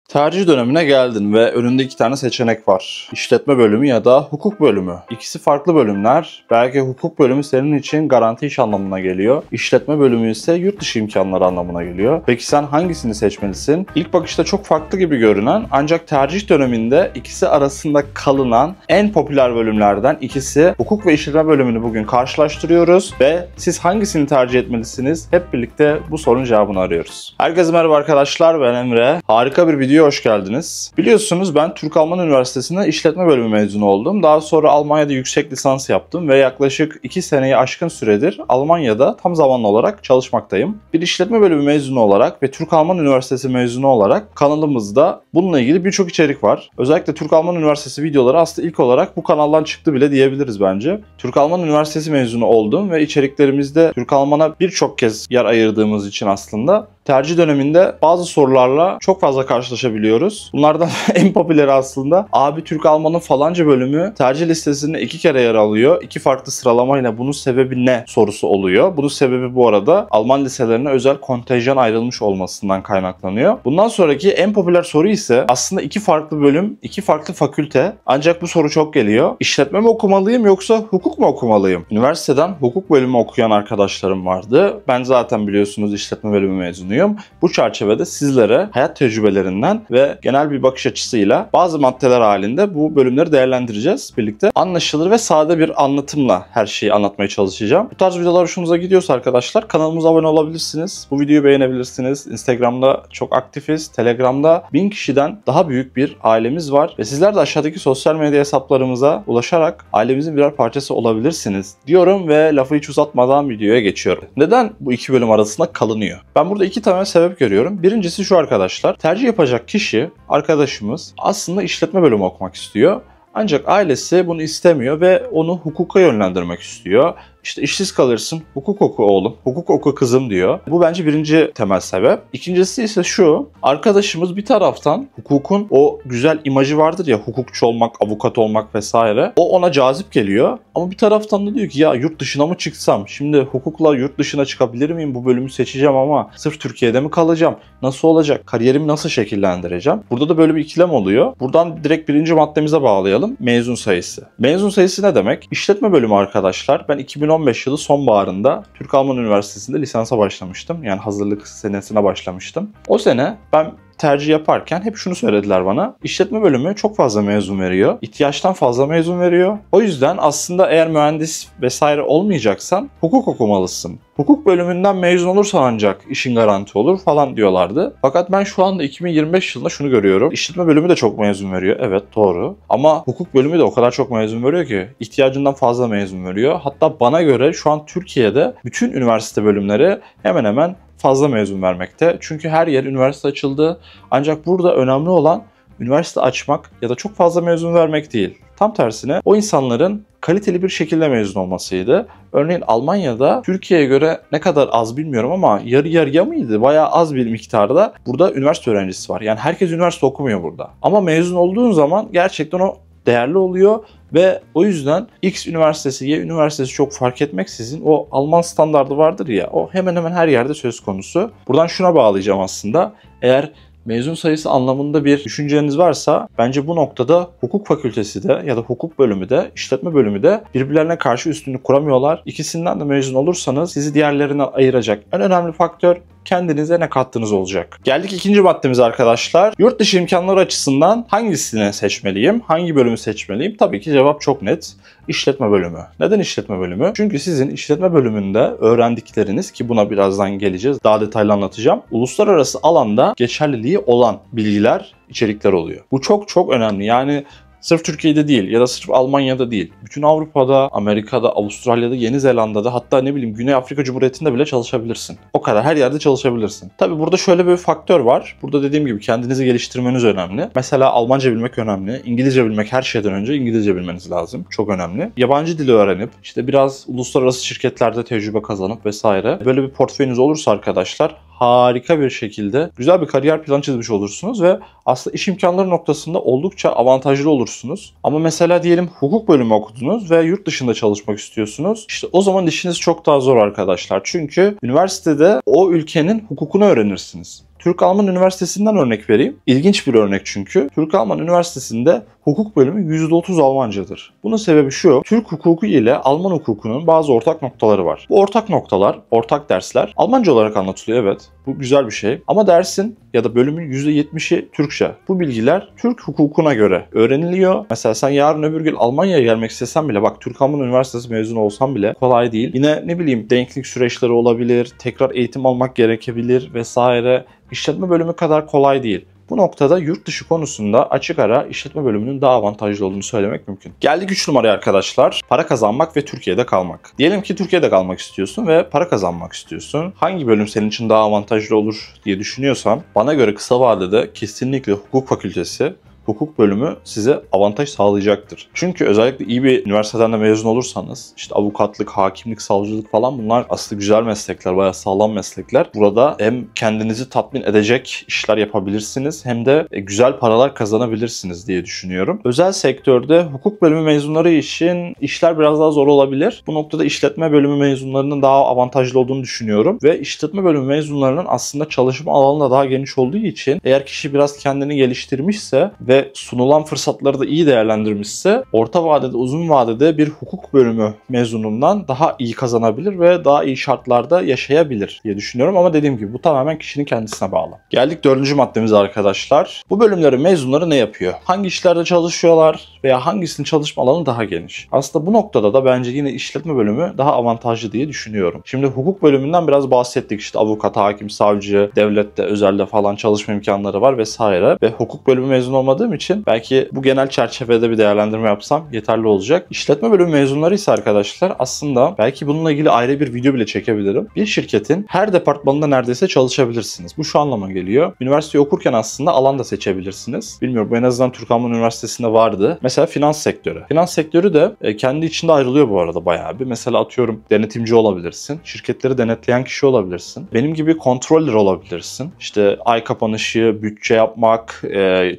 Tercih dönemine geldin ve önünde iki tane seçenek var. İşletme bölümü ya da hukuk bölümü. İkisi farklı bölümler. Belki hukuk bölümü senin için garanti iş anlamına geliyor. İşletme bölümü ise yurt dışı imkanları anlamına geliyor. Peki sen hangisini seçmelisin? İlk bakışta çok farklı gibi görünen ancak tercih döneminde ikisi arasında kalınan en popüler bölümlerden ikisi hukuk ve işletme bölümünü bugün karşılaştırıyoruz ve siz hangisini tercih etmelisiniz? Hep birlikte bu sorunun cevabını arıyoruz. Herkese merhaba arkadaşlar, ben Emre. Harika bir video. Hoş geldiniz. Biliyorsunuz ben Türk-Alman Üniversitesi'nde işletme bölümü mezunu oldum. Daha sonra Almanya'da yüksek lisans yaptım ve yaklaşık 2 seneyi aşkın süredir Almanya'da tam zamanlı olarak çalışmaktayım. Bir işletme bölümü mezunu olarak ve Türk-Alman Üniversitesi mezunu olarak kanalımızda bununla ilgili birçok içerik var. Özellikle Türk-Alman Üniversitesi videoları aslında ilk olarak bu kanaldan çıktı bile diyebiliriz bence. Türk-Alman Üniversitesi mezunu oldum ve içeriklerimizde Türk-Alman'a birçok kez yer ayırdığımız için aslında tercih döneminde bazı sorularla çok fazla karşılaşabiliyoruz. Bunlardan en popüleri aslında abi Türk-Alman'ın falanca bölümü tercih listesinde 2 kere yer alıyor. 2 farklı sıralamayla bunun sebebi ne sorusu oluyor. Bunun sebebi bu arada Alman liselerine özel kontenjan ayrılmış olmasından kaynaklanıyor. Bundan sonraki en popüler soru ise aslında 2 farklı bölüm, 2 farklı fakülte. Ancak bu soru çok geliyor. İşletme mi okumalıyım yoksa hukuk mu okumalıyım? Üniversiteden hukuk bölümü okuyan arkadaşlarım vardı. Ben zaten biliyorsunuz işletme bölümü mezunuyum. Bu çerçevede sizlere hayat tecrübelerinden ve genel bir bakış açısıyla bazı maddeler halinde bu bölümleri değerlendireceğiz birlikte. Anlaşılır ve sade bir anlatımla her şeyi anlatmaya çalışacağım. Bu tarz videolar hoşunuza gidiyorsa arkadaşlar kanalımıza abone olabilirsiniz. Bu videoyu beğenebilirsiniz. Instagram'da çok aktifiz. Telegram'da 1000 kişiden daha büyük bir ailemiz var. Ve sizler de aşağıdaki sosyal medya hesaplarımıza ulaşarak ailemizin birer parçası olabilirsiniz diyorum ve lafı hiç uzatmadan videoya geçiyorum. Neden bu iki bölüm arasında kalınıyor? Ben burada iki tane sebep görüyorum. Birincisi şu arkadaşlar. Tercih yapacak kişi, arkadaşımız aslında işletme bölümü okumak istiyor. Ancak ailesi bunu istemiyor ve onu hukuka yönlendirmek istiyor. İşte işsiz kalırsın, hukuk oku oğlum, hukuk oku kızım diyor. Bu bence birinci temel sebep. İkincisi ise şu, arkadaşımız bir taraftan hukukun o güzel imajı vardır ya, hukukçu olmak, avukat olmak vesaire. O ona cazip geliyor ama bir taraftan da diyor ki ya yurt dışına mı çıksam? Şimdi hukukla yurt dışına çıkabilir miyim? Bu bölümü seçeceğim ama sırf Türkiye'de mi kalacağım? Nasıl olacak? Kariyerimi nasıl şekillendireceğim? Burada da böyle bir ikilem oluyor. Buradan direkt birinci maddemize bağlayalım. Mezun sayısı. Mezun sayısı ne demek? İşletme bölümü arkadaşlar. Ben 2015 yılı sonbaharında Türk-Alman Üniversitesi'nde lisansa başlamıştım. Yani hazırlık senesine başlamıştım. O sene ben tercih yaparken hep şunu söylediler bana. İşletme bölümü çok fazla mezun veriyor. İhtiyaçtan fazla mezun veriyor. O yüzden aslında eğer mühendis vesaire olmayacaksan hukuk okumalısın. Hukuk bölümünden mezun olursan ancak işin garanti olur falan diyorlardı. Fakat ben şu anda 2025 yılında şunu görüyorum. İşletme bölümü de çok mezun veriyor. Evet doğru. Ama hukuk bölümü de o kadar çok mezun veriyor ki ihtiyacından fazla mezun veriyor. Hatta bana göre şu an Türkiye'de bütün üniversite bölümleri hemen hemen fazla mezun vermekte. Çünkü her yer üniversite açıldı. Ancak burada önemli olan üniversite açmak ya da çok fazla mezun vermek değil. Tam tersine o insanların kaliteli bir şekilde mezun olmasıydı. Örneğin Almanya'da Türkiye'ye göre ne kadar az bilmiyorum ama yarı yarıya mıydı? Bayağı az bir miktarda burada üniversite öğrencisi var. Yani herkes üniversite okumuyor burada. Ama mezun olduğun zaman gerçekten o değerli oluyor ve o yüzden X üniversitesi, Y üniversitesi çok fark etmeksizin o Alman standardı vardır ya, o hemen hemen her yerde söz konusu. Buradan şuna bağlayacağım aslında. Eğer mezun sayısı anlamında bir düşünceniz varsa bence bu noktada hukuk fakültesi de ya da hukuk bölümü de işletme bölümü de birbirlerine karşı üstünlük kuramıyorlar. İkisinden de mezun olursanız sizi diğerlerinden ayıracak en önemli faktör kendinize ne kattığınız olacak. Geldik ikinci maddemize arkadaşlar. Yurt dışı imkanları açısından hangisini seçmeliyim? Hangi bölümü seçmeliyim? Tabii ki cevap çok net. İşletme bölümü. Neden işletme bölümü? Çünkü sizin işletme bölümünde öğrendikleriniz, ki buna birazdan geleceğiz, daha detaylı anlatacağım, uluslararası alanda geçerliliği olan bilgiler, içerikler oluyor. Bu çok çok önemli. Yani sırf Türkiye'de değil ya da sırf Almanya'da değil. Bütün Avrupa'da, Amerika'da, Avustralya'da, Yeni Zelanda'da, hatta ne bileyim Güney Afrika Cumhuriyeti'nde bile çalışabilirsin. O kadar her yerde çalışabilirsin. Tabii burada şöyle bir faktör var. Burada dediğim gibi kendinizi geliştirmeniz önemli. Mesela Almanca bilmek önemli. İngilizce bilmek, her şeyden önce İngilizce bilmeniz lazım. Çok önemli. Yabancı dili öğrenip işte biraz uluslararası şirketlerde tecrübe kazanıp vesaire. Böyle bir portföyünüz olursa arkadaşlar harika bir şekilde güzel bir kariyer planı çizmiş olursunuz ve aslında iş imkanları noktasında oldukça avantajlı olursunuz. Ama mesela diyelim hukuk bölümü okudunuz ve yurt dışında çalışmak istiyorsunuz. İşte o zaman işiniz çok daha zor arkadaşlar. Çünkü üniversitede o ülkenin hukukunu öğrenirsiniz. Türk-Alman Üniversitesi'nden örnek vereyim. İlginç bir örnek çünkü. Türk-Alman Üniversitesi'nde hukuk bölümü %30 Almancadır. Bunun sebebi şu: Türk hukuku ile Alman hukukunun bazı ortak noktaları var. Bu ortak noktalar, ortak dersler Almanca olarak anlatılıyor, evet. Bu güzel bir şey. Ama dersin ya da bölümün %70'i Türkçe. Bu bilgiler Türk hukukuna göre öğreniliyor. Mesela sen yarın öbür gün Almanya'ya gelmek istesen bile, bak Türk-Alman Üniversitesi mezunu olsan bile kolay değil. Yine ne bileyim denklik süreçleri olabilir, tekrar eğitim almak gerekebilir vesaire. İşletme bölümü kadar kolay değil. Bu noktada yurt dışı konusunda açık ara işletme bölümünün daha avantajlı olduğunu söylemek mümkün. Geldik 3 numaraya arkadaşlar. Para kazanmak ve Türkiye'de kalmak. Diyelim ki Türkiye'de kalmak istiyorsun ve para kazanmak istiyorsun. Hangi bölüm senin için daha avantajlı olur diye düşünüyorsan, bana göre kısa vadede kesinlikle hukuk fakültesi, hukuk bölümü size avantaj sağlayacaktır. Çünkü özellikle iyi bir üniversiteden de mezun olursanız, işte avukatlık, hakimlik, savcılık falan, bunlar aslında güzel meslekler, bayağı sağlam meslekler. Burada hem kendinizi tatmin edecek işler yapabilirsiniz hem de güzel paralar kazanabilirsiniz diye düşünüyorum. Özel sektörde hukuk bölümü mezunları için işler biraz daha zor olabilir. Bu noktada işletme bölümü mezunlarının daha avantajlı olduğunu düşünüyorum ve işletme bölümü mezunlarının aslında çalışma alanı da daha geniş olduğu için, eğer kişi biraz kendini geliştirmişse ve sunulan fırsatları da iyi değerlendirmişse, orta vadede, uzun vadede bir hukuk bölümü mezunundan daha iyi kazanabilir ve daha iyi şartlarda yaşayabilir diye düşünüyorum. Ama dediğim gibi bu tamamen kişinin kendisine bağlı. Geldik 4. maddemize arkadaşlar. Bu bölümlerin mezunları ne yapıyor? Hangi işlerde çalışıyorlar veya hangisinin çalışma alanı daha geniş? Aslında bu noktada da bence yine işletme bölümü daha avantajlı diye düşünüyorum. Şimdi hukuk bölümünden biraz bahsettik. İşte avukat, hakim, savcı, devlette, özelde falan çalışma imkanları var vesaire. Ve hukuk bölümü mezunu olmadığım için belki bu genel çerçevede bir değerlendirme yapsam yeterli olacak. İşletme bölümü mezunları ise arkadaşlar, aslında belki bununla ilgili ayrı bir video bile çekebilirim. Bir şirketin her departmanında neredeyse çalışabilirsiniz. Bu şu anlama geliyor: üniversiteyi okurken aslında alan da seçebilirsiniz. Bilmiyorum, bu en azından Türk-Alman Üniversitesi'nde vardı. Mesela finans sektörü. Finans sektörü de kendi içinde ayrılıyor bu arada bayağı bir. Mesela atıyorum denetimci olabilirsin. Şirketleri denetleyen kişi olabilirsin. Benim gibi controller olabilirsin. İşte ay kapanışı, bütçe yapmak,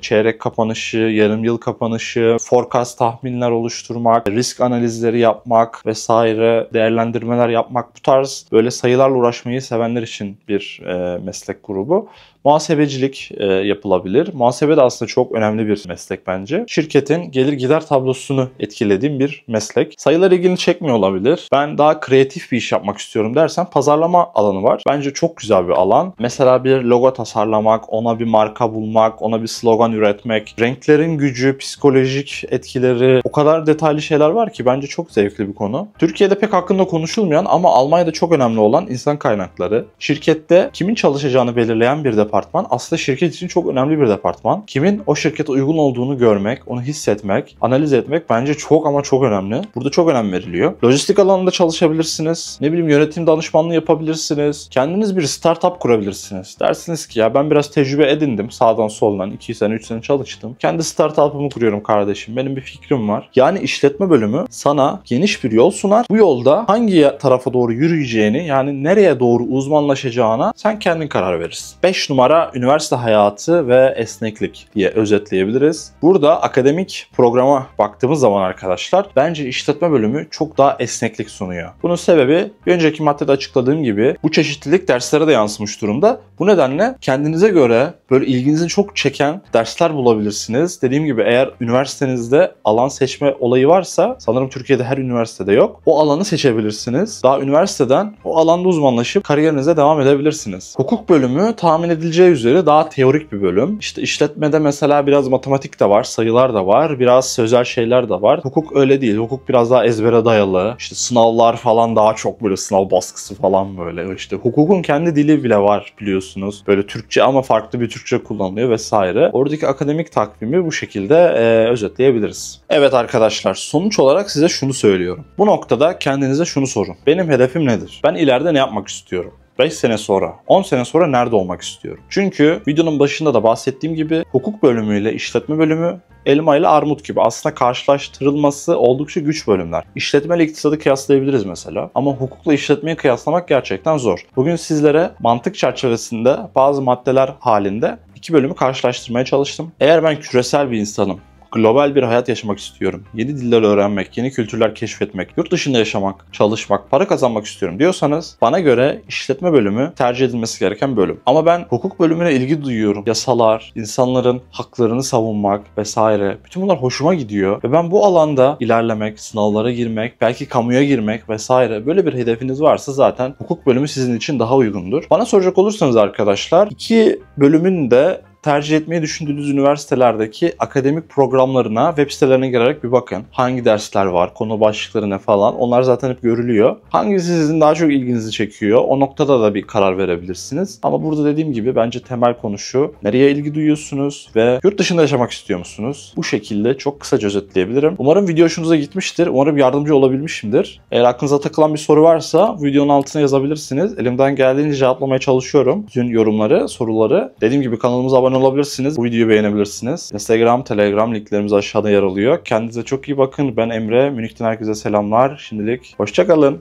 çeyrek kapanışı, yarım yıl kapanışı, forecast tahminler oluşturmak, risk analizleri yapmak vesaire, değerlendirmeler yapmak, bu tarz böyle sayılarla uğraşmayı sevenler için bir meslek grubu. Muhasebecilik yapılabilir. Muhasebe de aslında çok önemli bir meslek bence. Şirketin gelir gider tablosunu etkilediğim bir meslek. Sayılar ilgini çekmiyor olabilir. Ben daha kreatif bir iş yapmak istiyorum dersen, pazarlama alanı var. Bence çok güzel bir alan. Mesela bir logo tasarlamak, ona bir marka bulmak, ona bir slogan üretmek, renklerin gücü, psikolojik etkileri, o kadar detaylı şeyler var ki bence çok zevkli bir konu. Türkiye'de pek hakkında konuşulmayan ama Almanya'da çok önemli olan insan kaynakları. Şirkette kimin çalışacağını belirleyen bir departman. Aslında şirket için çok önemli bir departman. Kimin o şirkete uygun olduğunu görmek, onu hissetmek, analiz etmek bence çok ama çok önemli. Burada çok önem veriliyor. Lojistik alanında çalışabilirsiniz. Ne bileyim, yönetim danışmanlığı yapabilirsiniz. Kendiniz bir startup kurabilirsiniz. Dersiniz ki ya ben biraz tecrübe edindim. Sağdan soldan 2 sene 3 sene çalıştım. Kendi startup'ımı kuruyorum kardeşim. Benim bir fikrim var. Yani işletme bölümü sana geniş bir yol sunar. Bu yolda hangi tarafa doğru yürüyeceğini, yani nereye doğru uzmanlaşacağına sen kendin karar verirsin. 5 numara üniversite hayatı ve esneklik diye özetleyebiliriz. Burada akademik programa baktığımız zaman arkadaşlar, bence işletme bölümü çok daha esneklik sunuyor. Bunun sebebi, bir önceki maddede açıkladığım gibi, bu çeşitlilik derslere de yansımış durumda. Bu nedenle kendinize göre böyle ilginizi çok çeken dersler bulabilirsiniz. Dediğim gibi, eğer üniversitenizde alan seçme olayı varsa, sanırım Türkiye'de her üniversitede yok, o alanı seçebilirsiniz. Daha üniversiteden o alanda uzmanlaşıp kariyerinize devam edebilirsiniz. Hukuk bölümü tahmin edileceği üzere daha teorik bir bölüm. İşte işletmede mesela biraz matematik de var, sayılar da var, biraz sözel şeyler de var. Hukuk öyle değil. Hukuk biraz daha ezbere dayalı. İşte sınavlar falan, daha çok böyle sınav baskısı falan böyle. İşte hukukun kendi dili bile var biliyorsunuz. Böyle Türkçe ama farklı bir Türkçe kullanılıyor vesaire. Oradaki akademik takvimi bu şekilde özetleyebiliriz. Evet arkadaşlar, sonuç olarak size şunu söylüyorum. Bu noktada kendinize şunu sorun: benim hedefim nedir? Ben ileride ne yapmak istiyorum? 5 sene sonra, 10 sene sonra nerede olmak istiyorum? Çünkü videonun başında da bahsettiğim gibi, hukuk bölümüyle işletme bölümü elma ile armut gibi, aslında karşılaştırılması oldukça güç bölümler. İşletme ile iktisadı kıyaslayabiliriz mesela, ama hukukla işletmeyi kıyaslamak gerçekten zor. Bugün sizlere mantık çerçevesinde bazı maddeler halinde iki bölümü karşılaştırmaya çalıştım. Eğer ben küresel bir insanım, Global bir hayat yaşamak istiyorum. Yeni diller öğrenmek, yeni kültürler keşfetmek, yurt dışında yaşamak, çalışmak, para kazanmak istiyorum diyorsanız bana göre işletme bölümü tercih edilmesi gereken bölüm. Ama ben hukuk bölümüne ilgi duyuyorum. Yasalar, insanların haklarını savunmak vesaire. Bütün bunlar hoşuma gidiyor. Ve ben bu alanda ilerlemek, sınavlara girmek, belki kamuya girmek vesaire böyle bir hedefiniz varsa zaten hukuk bölümü sizin için daha uygundur. Bana soracak olursanız arkadaşlar, iki bölümün de tercih etmeyi düşündüğünüz üniversitelerdeki akademik programlarına, web sitelerine girerek bir bakın. Hangi dersler var, konu başlıkları ne falan, onlar zaten hep görülüyor. Hangisi sizin daha çok ilginizi çekiyor, o noktada da bir karar verebilirsiniz. Ama burada dediğim gibi bence temel konu şu: nereye ilgi duyuyorsunuz ve yurt dışında yaşamak istiyor musunuz? Bu şekilde çok kısaca özetleyebilirim. Umarım video hoşunuza gitmiştir. Umarım yardımcı olabilmişimdir. Eğer aklınıza takılan bir soru varsa videonun altına yazabilirsiniz. Elimden geldiğince cevaplamaya çalışıyorum bütün yorumları, soruları. Dediğim gibi kanalımıza abone olabilirsiniz. Bu videoyu beğenebilirsiniz. Instagram, Telegram linklerimiz aşağıda yer alıyor. Kendinize çok iyi bakın. Ben Emre. Münih'ten herkese selamlar. Şimdilik hoşça kalın.